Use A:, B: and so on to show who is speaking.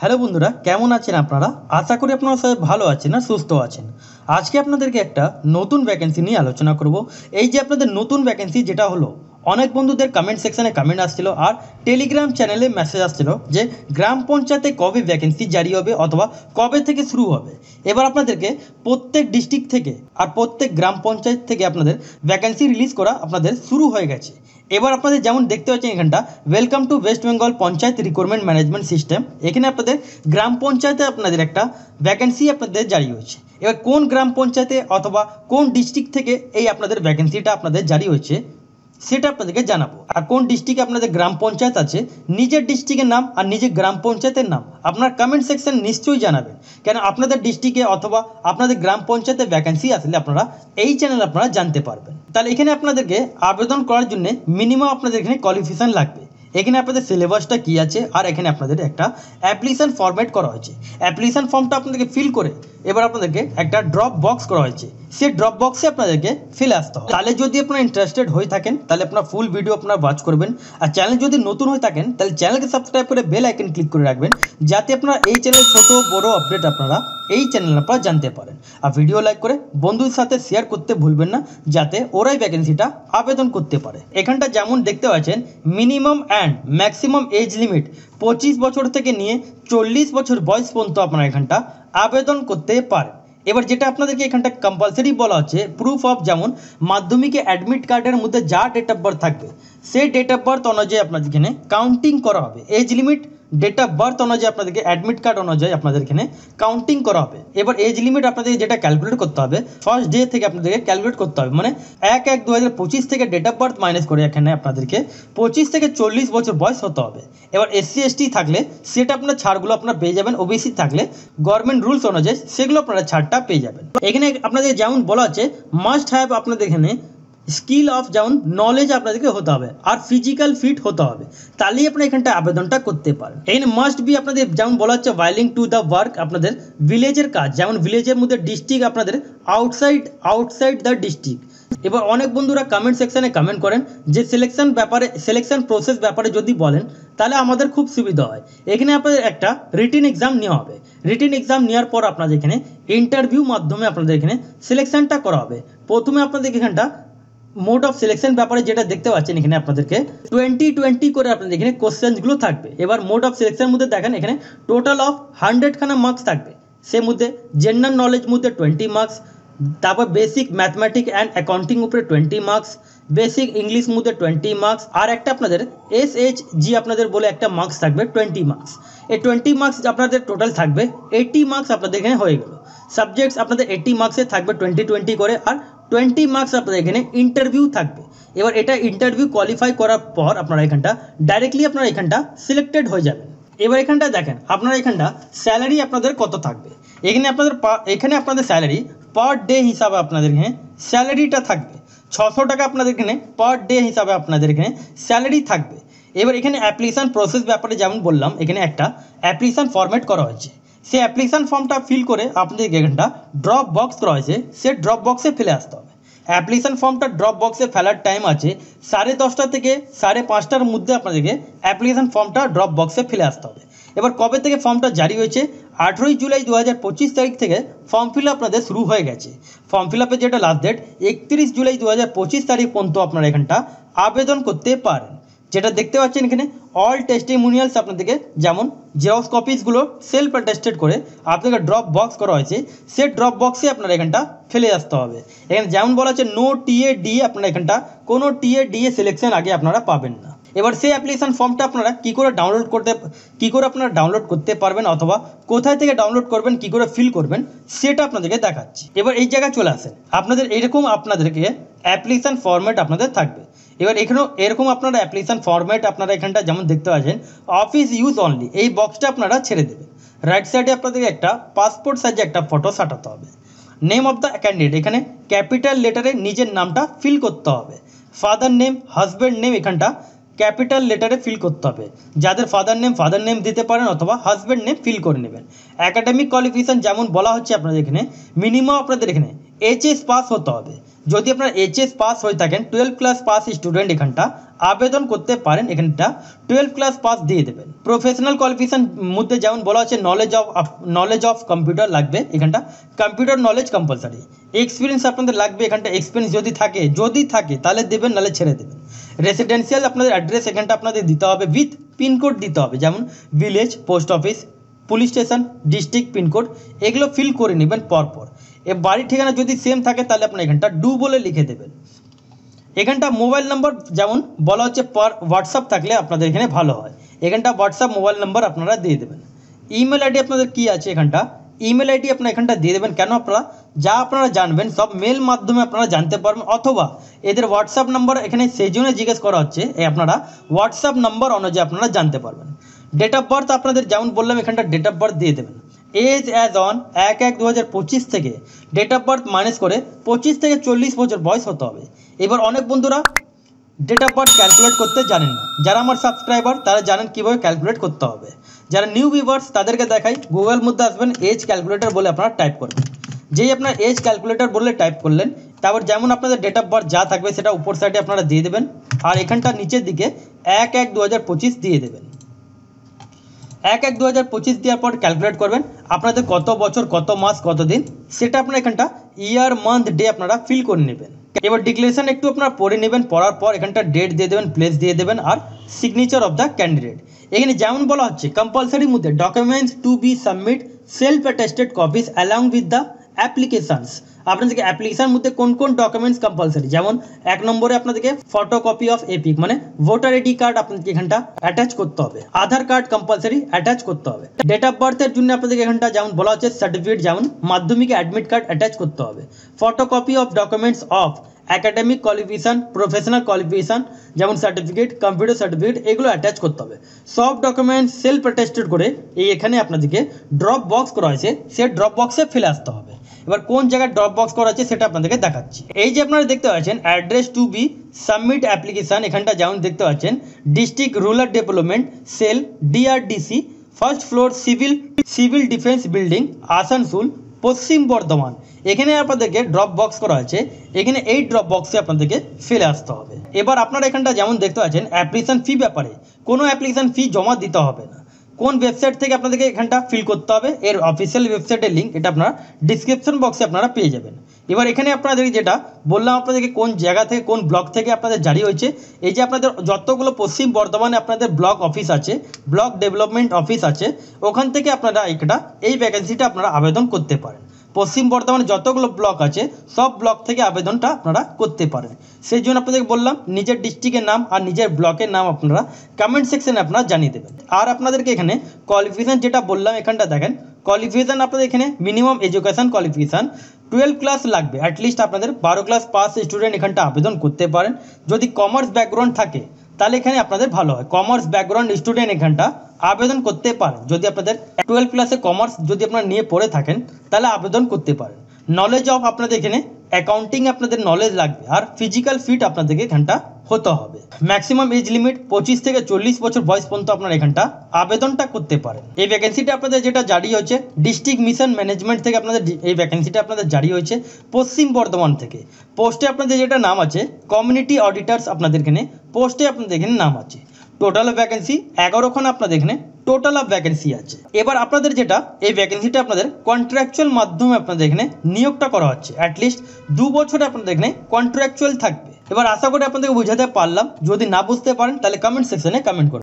A: Hello বন্ধুরা, কেমন আছেন আপনারা? আশা করি আপনারা সবাই ভালো আছেন আর সুস্থ আছেন। আজকে আপনাদেরকে একটা নতুন ভ্যাকেন্সি নিয়ে আলোচনা করব। এই যে আপনাদের নতুন ভ্যাকেন্সি যেটা হলো, অনেক বন্ধুদের কমেন্ট সেকশনে কমেন্ট আসছিল আর টেলিগ্রাম চ্যানেলে মেসেজ আসছিল যে গ্রাম পঞ্চায়েতে কবে ভ্যাকেন্সি জারি হবে অথবা কবে থেকে শুরু হবে। এবার আপনাদেরকে প্রত্যেক ডিস্ট্রিক্ট থেকে আর প্রত্যেক গ্রাম পঞ্চায়েত থেকে আপনাদের ভ্যাকেন্সি রিলিজ করা আপনাদের শুরু হয়ে গেছে। এবার আপনাদের যেমন দেখতে পাচ্ছেন এখানটা welcome to West Bengal panchayat recruitment management system. এখানে আপনাদের গ্রাম পঞ্চায়েতে আপনাদের একটা ভ্যাকেন্সি আপনাদের জারি হয়েছে। এবার কোন গ্রাম পঞ্চায়েতে অথবা কোন ডিস্ট্রিক্ট থেকে এই আপনাদের ভ্যাকেন্সিটা আপনাদের জারি হয়েছে সেটা আপনাদেরকে জানাবো। আর কোন ডিস্ট্রিক্টে আপনাদের গ্রাম পঞ্চায়েত আছে, নিজের ডিস্ট্রিক্টের নাম আর নিজের গ্রাম পঞ্চায়েতের নাম আপনার কমেন্ট সেকশন নিশ্চয়ই জানাবেন। কেন আপনাদের ডিস্ট্রিক্টে অথবা আপনাদের গ্রাম পঞ্চায়েতে ভ্যাকেন্সি আসলে আপনারা এই চ্যানেল আপনারা জানতে পারবেন। তাহলে এখানে আপনাদেরকে আবেদন করার জন্য মিনিমাম আপনাদের এখানে কোয়ালিফিকেশন লাগবে। এখানে আপনাদের সিলেবাসটা কী আছে আর এখানে আপনাদের একটা অ্যাপ্লিকেশন ফরম্যাট করা হয়েছে। অ্যাপ্লিকেশন ফর্মটা আপনাদেরকে ফিল করে এবার আপনাদেরকে একটা ড্রপ বক্স করা হয়েছে, সেই ড্রপ বক্সে আপনাদেরকে ফেলে আসতে হবে। তাহলে যদি আপনারা ইন্টারেস্টেড হয়ে থাকেন তাহলে আপনার ফুল ভিডিও আপনারা ওয়াচ করবেন। আর চ্যানেল যদি নতুন হয়ে থাকেন তাহলে চ্যানেলকে সাবস্ক্রাইব করে বেল আইকন ক্লিক করে রাখবেন, যাতে আপনারা এই চ্যানেলের ছোট বড় আপডেট আপনারা এই চ্যানেল আপনারা জানতে পারেন। আর ভিডিও লাইক করে বন্ধুদের সাথে শেয়ার করতে ভুলবেন না, যাতে ওরাই ভ্যাকেন্সিটা আবেদন করতে পারে। এখানটা যেমন দেখতে পাচ্ছেন minimum and maximum age limit 25 বছর থেকে নিয়ে 40 বছর বয়স পর্যন্ত আপনারা এখানটা আবেদন করতে পারেন। এবার যেটা আপনাদেরকে এখানটা কম্পালসারি বলা হচ্ছে, প্রুফ অফ যেমন মাধ্যমিকে অ্যাডমিট কার্ডের মধ্যে যা ডেট অফ বার্থ থাকবে সেই ডেট অফ বার্থ অনুযায়ী আপনাদের এখানে কাউন্টিং করা হবে। Age limit date of birth অনুযায়ী আপনাদেরকে অ্যাডমিট কার্ড অনুযায়ী আপনাদের এখানে কাউন্টিং করা হবে। এবার এজ লিমিট আপনাদের যেটা ক্যালকুলেট করতে হবে ফার্স্ট ডে থেকে আপনাদেরকে ক্যালকুলেট করতে হবে, মানে 1/1/2025 থেকে ডেট অফ বার্থ মাইনাস করে এখানে আপনাদেরকে 25 থেকে 40 বছর বয়স হতে হবে। এবার SC ST থাকলে সেটা আপনার ছাড়গুলো আপনারা পেয়ে যাবেন, OBC থাকলে গভর্নমেন্ট রুলস অনুযায়ী সেগুলো আপনারা ছাড়টা পেয়ে যাবেন। এখানে আপনাদের যেমন বলা আছে মাস্ট হ্যাভ আপনাদের এখানে স্কিল অফ যেমন নলেজ আপনাদেরকে হতে হবে আর ফিজিক্যাল ফিট হতে হবে, তাহলেই আপনারা এখানটা আবেদনটা করতে পারেন। এখানে মাস্ট বি আপনাদের যেমন বলা হচ্ছে ওয়াইলিং টু দ্য ওয়ার্ক আপনাদের ভিলেজের কাজ, যেমন ভিলেজের মধ্যে ডিস্ট্রিক্ট আপনাদের আউটসাইড দ্য ডিস্ট্রিক্ট। এবার অনেক বন্ধুরা কমেন্ট সেকশনে কমেন্ট করেন যে সিলেকশন প্রসেস ব্যাপারে যদি বলেন তাহলে আমাদের খুব সুবিধা হয়। এখানে আপনাদের একটা রিটেন এক্সাম নেওয়া হবে। রিটেন এক্সাম নেওয়ার পর আপনাদের এখানে ইন্টারভিউ মাধ্যমে আপনাদের এখানে সিলেকশনটা করা হবে। প্রথমে আপনাদের এখানটা মোড অফ সিলেকশন ব্যাপারে যেটা দেখতে পাচ্ছেন এখানে আপনাদেরকে 20 করে আপনাদের এখানে কোশ্চেন্সগুলো থাকবে। এবার মোড অফ সিলেকশনের মধ্যে দেখেন এখানে টোটাল অফ 100 খানা মার্কস থাকবে। সে মধ্যে জেনারেল নলেজ মধ্যে 20 মার্কস, তারপর বেসিক ম্যাথমেটিক্স অ্যান্ড অ্যাকাউন্টিং উপরে 20 মার্কস, বেসিক ইংলিশ মধ্যে 20 মার্কস, আর একটা আপনাদের SHG আপনাদের বলে একটা মার্কস থাকবে 20 মার্কস। এই 20 মার্কস আপনাদের টোটাল থাকবে 80 মার্কস আপনাদের এখানে হয়ে গেল। সাবজেক্টস আপনাদের 80 মার্কসে থাকবে 20 করে, আর 20 মার্কস আপনাদের এখানে ইন্টারভিউ থাকবে। এবার এটা ইন্টারভিউ কোয়ালিফাই করার পর আপনারা এখানটা ডাইরেক্টলি আপনারা এখানটা সিলেক্টেড হয়ে যাবেন। এবার এখানটা দেখেন আপনারা এখানটা স্যালারি আপনাদের কত থাকবে। এখানে আপনাদের স্যালারি পার ডে হিসাবে আপনাদের এখানে স্যালারিটা থাকবে 600 টাকা আপনাদের এখানে পার ডে হিসাবে আপনাদের এখানে স্যালারি থাকবে। এবার এখানে অ্যাপ্লিকেশান প্রসেস ব্যাপারে যেমন বললাম এখানে একটা অ্যাপ্লিকেশান ফরম্যাট করা হয়েছে। সেই অ্যাপ্লিকেশান ফর্মটা ফিল করে আপনাদের এখানটা ড্রপ বক্স করা হয়েছে, সে ড্রপ বক্সে ফেলে আসতে হবে। অ্যাপ্লিকেশান ফর্মটা ড্রপ বক্সে ফেলার টাইম আছে 10:30 থেকে 5:30টার মধ্যে আপনাদেরকে অ্যাপ্লিকেশান ফর্মটা ড্রপ বক্সে ফেলে আসতে হবে। এবার কবে থেকে ফর্মটা জারি হয়েছে, 18 জুলাই 2025 তারিখ থেকে ফর্ম ফিল আপ আপনাদের শুরু হয়ে গেছে। ফর্ম ফিল আপের যেটা লাস্ট ডেট 31 জুলাই 2025 তারিখ পর্যন্ত আপনারা এখানটা আবেদন করতে পারেন। যেটা দেখতে পাচ্ছেন এখানে অল টেস্টিমোনিয়ালস আপনাদেরকে যেমন জেরক্স কপিসগুলো সেলফ অ্যাটেস্টেড করে আপনাকে ড্রপ বক্স করা হয়েছে, সে ড্রপ বক্সে আপনারা এখানটা ফেলে আসতে হবে। এখানে যেমন বলা হচ্ছে নো TA/DA আপনারা এখানটা কোনো TA/DA সিলেকশন আগে আপনারা পাবেন না। এবার সেই অ্যাপ্লিকেশান ফর্মটা আপনারা কী করে ডাউনলোড করতে পারবেন অথবা কোথায় থেকে ডাউনলোড করবেন, কী করে ফিল করবেন সেটা আপনাদেরকে দেখাচ্ছি। এবার এই জায়গায় চলে আসেন, আপনাদের এরকম আপনাদেরকে অ্যাপ্লিকেশান ফরম্যাট আপনাদের থাকবে। এবার এখানেও এরকম আপনারা অ্যাপ্লিকেশান ফরম্যাট আপনারা এখানটা যেমন দেখতে পাচ্ছেন অফিস ইউজ অনলি, এই বক্সটা আপনারা ছেড়ে দেবেন। রাইট সাইডে আপনাদেরকে একটা পাসপোর্ট সাইজে একটা ফটো সাঁটাতে হবে। নেম অফ দ্য ক্যান্ডিডেট এখানে ক্যাপিটাল লেটারে নিজের নামটা ফিল করতে হবে। ফাদার নেম, হাজব্যান্ড নেম এখানটা ক্যাপিটাল লেটারে ফিল করতে হবে। যাদের ফাদার নেম দিতে পারেন অথবা হাজব্যান্ড নেম ফিল করে নেবেন। অ্যাকাডেমিক কোয়ালিফিকেশান যেমন বলা হচ্ছে আপনাদের এখানে মিনিমাম আপনাদের এখানে এইচএস পাস হতে হবে। যদি আপনার এইচএস পাস হয়ে থাকেন 12 ক্লাস পাস স্টুডেন্ট এখানটা আবেদন করতে পারেন। এখানটা 12 ক্লাস পাস দিয়ে দেবেন। প্রফেশনাল কোয়ালিফিকেশন মধ্যে যেমন বলা আছে নলেজ অফ কম্পিউটার লাগবে, এখানটা কম্পিউটার নলেজ কম্পালসারি। এক্সপিরিয়েন্স আপনাদের লাগবে, এখানটা এক্সপিরিয়েন্স যদি থাকে তাহলে দেবেন, নাহলে ছেড়ে দেবেন। রেসিডেন্সিয়াল আপনাদের অ্যাড্রেস এখানটা আপনাদের দিতে হবে, উইথ পিনকোড দিতে হবে, যেমন village, post office, police station, district pin code, এগুলো ফিল করে নেবেন পরপর। এ বাড়ির ঠিকানা যদি সেম থাকে তাহলে আপনার এখানটা ডু বলে লিখে দেবেন। এখানটা মোবাইল নাম্বার যেমন বলা হচ্ছে পার হোয়াটসঅ্যাপ থাকলে আপনাদের এখানে ভালো হয়, এখানটা হোয়াটসঅ্যাপ মোবাইল নাম্বার আপনারা দিয়ে দেবেন। ইমেল আইডি আপনাদের কী আছে, এখানটা ইমেল আইডি আপনারা এখানটা দিয়ে দেবেন। কেন আপনারা জানবেন সব মেল মাধ্যমে আপনারা জানতে পারবেন, অথবা এদের হোয়াটসঅ্যাপ নাম্বার এখানে সেই জন্য জিজ্ঞেস করা হচ্ছে, আপনারা হোয়াটসঅ্যাপ নাম্বার অনুযায়ী আপনারা জানতে পারবেন। ডেট অফ বার্থ আপনাদের যেমন বললাম এখানটা ডেট অফ বার্থ দিয়ে দেবেন। এজ অ্যাজ অন 1/1/2025 থেকে ডেট অফ বার্থ মাইনাস করে 25 থেকে 40 বছর বয়স হতে হবে। এবার অনেক বন্ধুরা ডেট অফ বার্থ ক্যালকুলেট করতে জানেন না, যারা আমার সাবস্ক্রাইবার তারা জানেন কীভাবে ক্যালকুলেট করতে হবে। যারা নিউ ভিউয়ার্স তাদেরকে দেখাই, গুগল মধ্যে আসবেন, এজ ক্যালকুলেটর বলে আপনারা টাইপ করবেন। যেই আপনার এজ ক্যালকুলেটর বলে টাইপ করলেন, তারপর যেমন আপনাদের ডেট অফ বার্থ যা থাকবে সেটা উপর সাইডে আপনারা দিয়ে দেবেন, আর এখানটা নিচের দিকে 1/1/2025 দিয়ে দেবেন। 1/1/2025 দেওয়ার পর ক্যালকুলেট করবেন আপনাদের কত বছর, কত মাস, কত দিন, সেটা আপনারা এখানটা ইয়ার, মান্থ, ডে আপনারা ফিল করে নেবেন। এবার ডিক্লারেশন একটু আপনারা পড়ে নেবেন, পড়ার পর এখানটা ডেট দিয়ে দেবেন, প্লেস দিয়ে দেবেন, আর সিগনেচার অফ দ্য ক্যান্ডিডেট। এখানে যেমন বলা হচ্ছে কম্পালসারির মধ্যে documents two be submit self attested copies along with the applications. আপনাদেরকে অ্যাপ্লিকেশানের মধ্যে কোন কোন ডকুমেন্টস কম্পালসারি, যেমন 1 নম্বরে আপনাদেরকে ফটোকপি অফ এপিক মানে ভোটার আইডি কার্ড আপনাদেরকে এখানটা অ্যাটাচ করতে হবে, আধার কার্ড কম্পালসারি অ্যাটাচ করতে হবে। ডেট অফ বার্থের জন্য আপনাদেরকে এখানটা যেমন বলা হচ্ছে সার্টিফিকেট, যেমন মাধ্যমিক অ্যাডমিট কার্ড অ্যাটাচ করতে হবে। Photocopy of documents of academic qualification, professional qualification যেমন সার্টিফিকেট, কম্পিউটার সার্টিফিকেট, এগুলো অ্যাটাচ করতে হবে। সব ডকুমেন্টস সেলফ অ্যাটেস্টেড করে এখানে আপনাদেরকে ড্রপ বক্স করা হয়েছে, সেই ড্রপ বক্সে ফেলে আসতে হবে। এবার কোন জায়গায় ড্রপ বক্স করা আছে সেটা আপনাদেরকে দেখাচ্ছি। এই যে আপনারা দেখতে পাচ্ছেন address to be submit application, এখানটা যেমন দেখতে পাচ্ছেন district rural development cell, DRDC, first floor, civil defence building, Asansol, Paschim Bardhaman. এখানে আপনাদেরকে ড্রপ বক্স করা আছে, এখানে এই ড্রপ বক্সে আপনাদেরকে ফেলে আসতে হবে। এবার আপনারা এখানটা যেমন দেখতে পাচ্ছেন অ্যাপ্লিকেশান ফি ব্যাপারে কোনো অ্যাপ্লিকেশান ফি জমা দিতে হবে না। কোন ওয়েবসাইট থেকে আপনাদেরকে এখানটা ফিল করতে হবে, এর অফিসিয়াল ওয়েবসাইটের লিঙ্ক এটা আপনারা ডিসক্রিপশন বক্সে আপনারা পেয়ে যাবেন। এবার এখানে আপনাদের যেটা বললাম আপনাদেরকে কোন জায়গা থেকে, কোন ব্লক থেকে আপনাদের জারি হয়েছে, এই যে আপনাদের যতগুলো পশ্চিম বর্ধমানে আপনাদের ব্লক অফিস আছে, ব্লক ডেভেলপমেন্ট অফিস আছে, ওখান থেকে আপনারা এই ভ্যাকেন্সিটা আপনারা আবেদন করতে পারেন। পশ্চিম বর্ধমানে যতগুলো ব্লক আছে সব ব্লক থেকে আবেদনটা আপনারা করতে পারেন। সেই জন্য আপনাদেরকে বললাম নিজের ডিস্ট্রিক্টের নাম আর নিজের ব্লকের নাম আপনারা কমেন্ট সেকশনে আপনারা জানিয়ে দেবেন। আর আপনাদেরকে এখানে কোয়ালিফিকেশান যেটা বললাম এখানটা দেখেন, কোয়ালিফিকেশান আপনাদের এখানে মিনিমাম এডুকেশান কোয়ালিফিকেশান 12 ক্লাস লাগবে, অ্যাটলিস্ট আপনাদের 12 ক্লাস পাস স্টুডেন্ট এখানটা আবেদন করতে পারেন। যদি কমার্স ব্যাকগ্রাউন্ড থাকে তাহলে এখানে আপনাদের ভালো হয়, কমার্স ব্যাকগ্রাউন্ড স্টুডেন্ট এখানটা আবেদন করতে পারেন। যদি আপনাদের 12 ক্লাসে কমার্স যদি আপনারা নিয়ে পড়ে থাকেন তাহলে আবেদন করতে পারেন। নলেজ অফ আপনাদের এখানে অ্যাকাউন্টিং আপনাদের নলেজ লাগবে, আর ফিজিক্যাল ফিট আপনাদেরকে এখানটা হতে হবে। ম্যাক্সিমাম এজ লিমিট 25 থেকে 40 বছর বয়স পর্যন্ত আপনারা এখানটা আবেদনটা করতে পারেন। এই ভ্যাকেন্সিটা আপনাদের যেটা জারি হয়েছে ডিস্ট্রিক্ট মিশন ম্যানেজমেন্ট থেকে আপনাদের এই ভ্যাকেন্সিটা আপনাদের জারি হয়েছে পশ্চিম বর্ধমান থেকে। পোস্টে আপনাদের যেটা নাম আছে কমিউনিটি অডিটার্স, আপনাদের এখানে পোস্টে আপনাদের এখানে নাম আছে। টোটাল ভ্যাকেন্সি 11খানা আপনাদের এখানে টোটাল অফ ভ্যাকেন্সি আছে। এবার আপনাদের যেটা এই ভ্যাকেন্সিটা আপনাদের কন্ট্রাকচুয়াল মাধ্যমে আপনাদের এখানে নিয়োগটা করা হচ্ছে, অ্যাটলিস্ট 2 বছরে আপনাদের এখানে কন্ট্রাকচুয়াল থাকবে। এবার আশা করি আপনাদেরকে বোঝাতে পারলাম, যদি না বুঝতে পারেন তাহলে কমেন্ট সেকশনে কমেন্ট করুন।